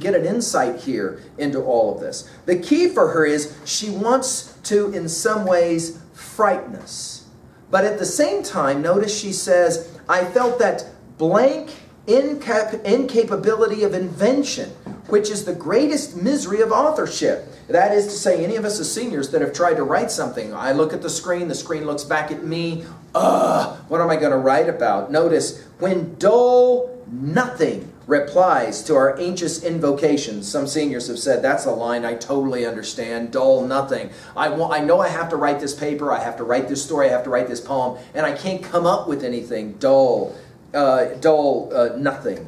get an insight here into all of this. The key for her is she wants to, in some ways, frighten us. But at the same time, notice she says, I felt that blank incapability of invention, which is the greatest misery of authorship. That is to say, any of us as seniors that have tried to write something, I look at the screen looks back at me, what am I going to write about? Notice, when dull nothing replies to our anxious invocations. Some seniors have said, that's a line I totally understand, dull nothing. I know I have to write this paper, I have to write this story, I have to write this poem, and I can't come up with anything. Dull nothing.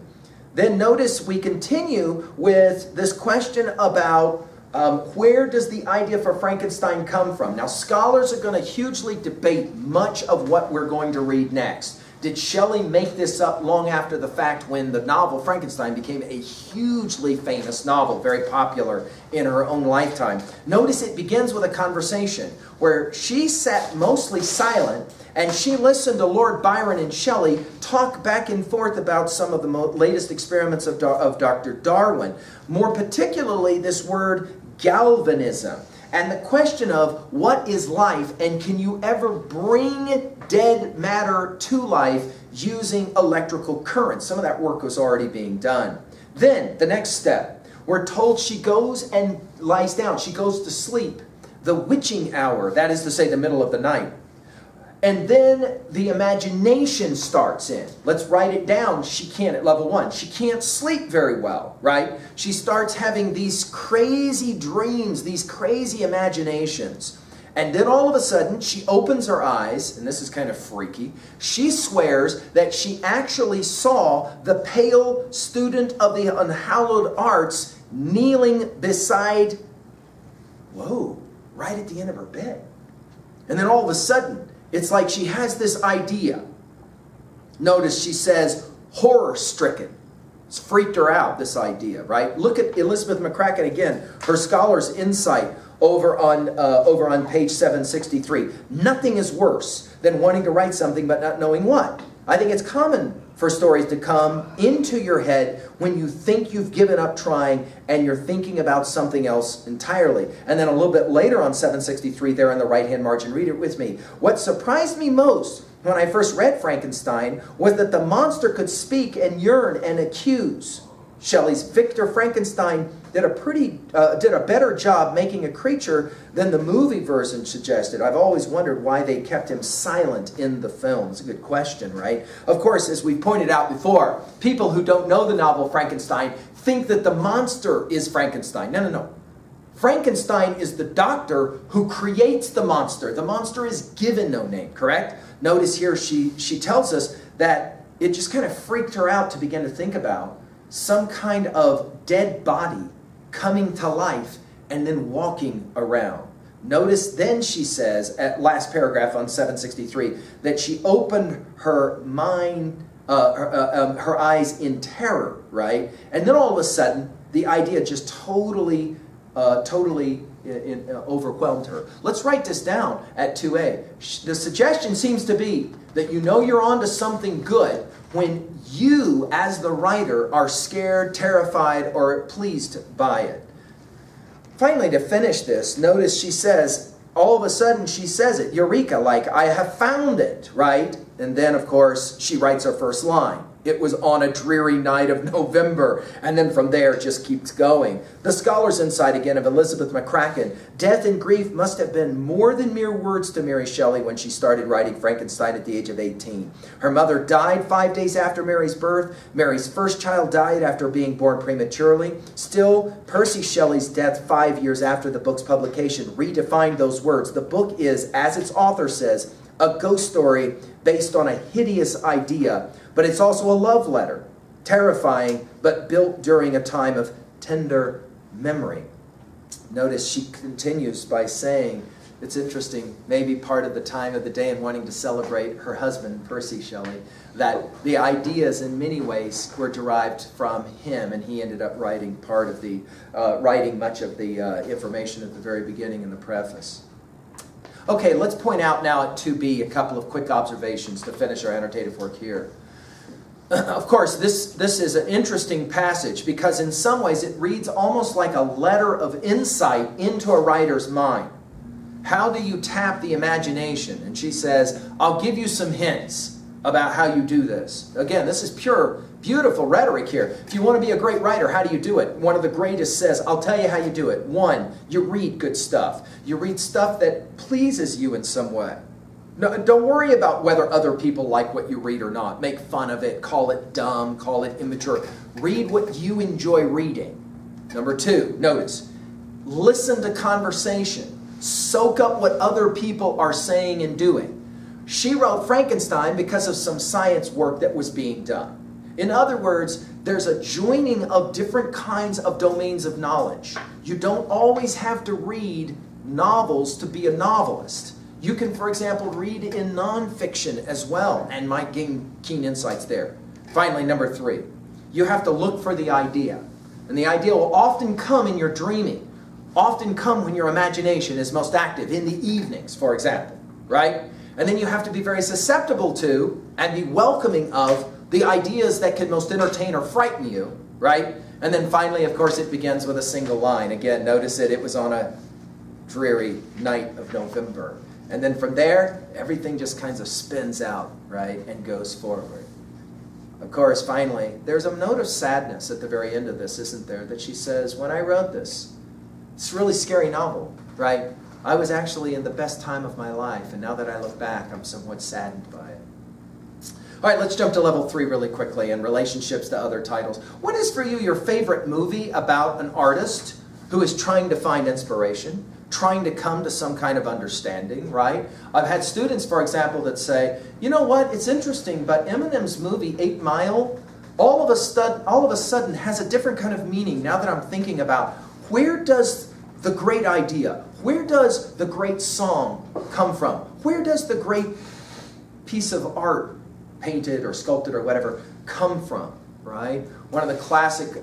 Then notice we continue with this question about where does the idea for Frankenstein come from? Now, scholars are going to hugely debate much of what we're going to read next. Did Shelley make this up long after the fact when the novel Frankenstein became a hugely famous novel, very popular in her own lifetime? Notice it begins with a conversation where she sat mostly silent and she listened to Lord Byron and Shelley talk back and forth about some of the latest experiments of Dr. Darwin. More particularly, this word galvanism. And the question of what is life, and can you ever bring dead matter to life using electrical current? Some of that work was already being done. Then, the next step, we're told she goes and lies down. She goes to sleep. The witching hour, that is to say the middle of the night. And then the imagination starts in. Let's write it down. She can't, at level 1, she can't sleep very well, right? She starts having these crazy dreams, these crazy imaginations. And then all of a sudden, she opens her eyes, and this is kind of freaky. She swears that she actually saw the pale student of the unhallowed arts kneeling beside, right at the end of her bed. And then all of a sudden, it's like she has this idea. Notice she says, horror-stricken. It's freaked her out, this idea, right? Look at Elizabeth McCracken again, her scholar's insight over on page 763. Nothing is worse than wanting to write something but not knowing what. I think it's common for stories to come into your head when you think you've given up trying and you're thinking about something else entirely. And then a little bit later on 763, there in the right-hand margin, read it with me. What surprised me most when I first read Frankenstein was that the monster could speak and yearn and accuse. Shelley's Victor Frankenstein did a better job making a creature than the movie version suggested. I've always wondered why they kept him silent in the film. It's a good question, right? Of course, as we pointed out before, people who don't know the novel Frankenstein think that the monster is Frankenstein. No. Frankenstein is the doctor who creates the monster. The monster is given no name, correct? Notice here she tells us that it just kind of freaked her out to begin to think about some kind of dead body coming to life and then walking around. Notice then she says, at last paragraph on 763, that she opened her mind, her eyes in terror, right? And then all of a sudden, the idea just totally overwhelmed her. Let's write this down at 2A. The suggestion seems to be that you know you're onto something good when you, as the writer, are scared, terrified, or pleased by it. Finally, to finish this, notice she says, all of a sudden she says it, eureka, like, I have found it, right? And then, of course, she writes her first line. It was on a dreary night of November. And then from there, it just keeps going. The scholar's insight again of Elizabeth McCracken. Death and grief must have been more than mere words to Mary Shelley when she started writing Frankenstein at the age of 18. Her mother died 5 days after Mary's birth. Mary's first child died after being born prematurely. Still, Percy Shelley's death 5 years after the book's publication redefined those words. The book is, as its author says, a ghost story based on a hideous idea, but it's also a love letter, terrifying, but built during a time of tender memory. Notice she continues by saying, it's interesting, maybe part of the time of the day and wanting to celebrate her husband, Percy Shelley, that the ideas in many ways were derived from him, and he ended up writing writing much of the information at the very beginning in the preface. Okay, let's point out now at 2B a couple of quick observations to finish our annotative work here. Of course, this is an interesting passage because in some ways it reads almost like a letter of insight into a writer's mind. How do you tap the imagination? And she says, I'll give you some hints about how you do this. Again, this is pure, beautiful rhetoric here. If you want to be a great writer, how do you do it? One of the greatest says, I'll tell you how you do it. One, you read good stuff. You read stuff that pleases you in some way. No, don't worry about whether other people like what you read or not. Make fun of it, call it dumb, call it immature. Read what you enjoy reading. Number two, notice, listen to conversation. Soak up what other people are saying and doing. She wrote Frankenstein because of some science work that was being done. In other words, there's a joining of different kinds of domains of knowledge. You don't always have to read novels to be a novelist. You can, for example, read in nonfiction as well and might gain keen insights there. Finally, number three, you have to look for the idea. And the idea will often come in your dreaming, often come when your imagination is most active, in the evenings, for example, right? And then you have to be very susceptible to and be welcoming of the ideas that can most entertain or frighten you, right? And then finally, of course, it begins with a single line. Again, notice it was on a dreary night of November. And then from there, everything just kind of spins out, right, and goes forward. Of course, finally, there's a note of sadness at the very end of this, isn't there? That she says, when I wrote this, it's a really scary novel, right? I was actually in the best time of my life, and now that I look back, I'm somewhat saddened by it. All right, let's jump to level 3 really quickly in relationships to other titles. What is for you your favorite movie about an artist who is trying to find inspiration, trying to come to some kind of understanding, right? I've had students, for example, that say, you know what, it's interesting, but Eminem's movie 8 Mile all of a sudden has a different kind of meaning now that I'm thinking about where does the great idea, where does the great song come from? Where does the great piece of art, painted or sculpted or whatever, come from, right? One of the classic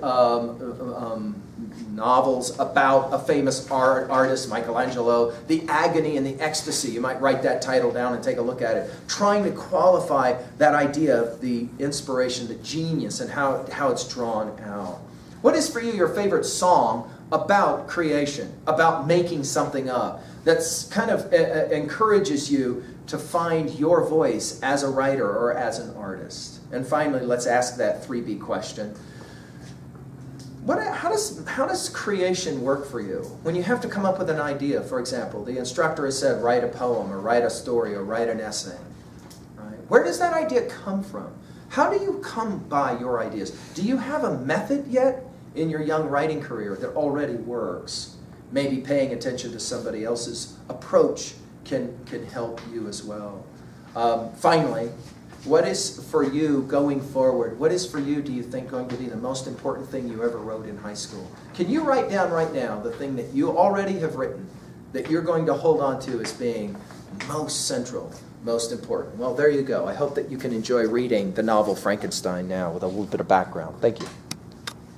novels about a famous artist, Michelangelo, The Agony and the Ecstasy. You might write that title down and take a look at it. Trying to qualify that idea of the inspiration, the genius, and how it's drawn out. What is for you your favorite song about creation, about making something up, that's kind of encourages you to find your voice as a writer or as an artist? And finally, let's ask that 3B question. How does creation work for you? When you have to come up with an idea, for example, the instructor has said, write a poem, or write a story, or write an essay. Right? Where does that idea come from? How do you come by your ideas? Do you have a method yet in your young writing career that already works? Maybe paying attention to somebody else's approach can help you as well. Finally, what is for you going forward? What is for you, do you think, going to be the most important thing you ever wrote in high school? Can you write down right now the thing that you already have written that you're going to hold on to as being most central, most important? Well, there you go. I hope that you can enjoy reading the novel Frankenstein now with a little bit of background. Thank you.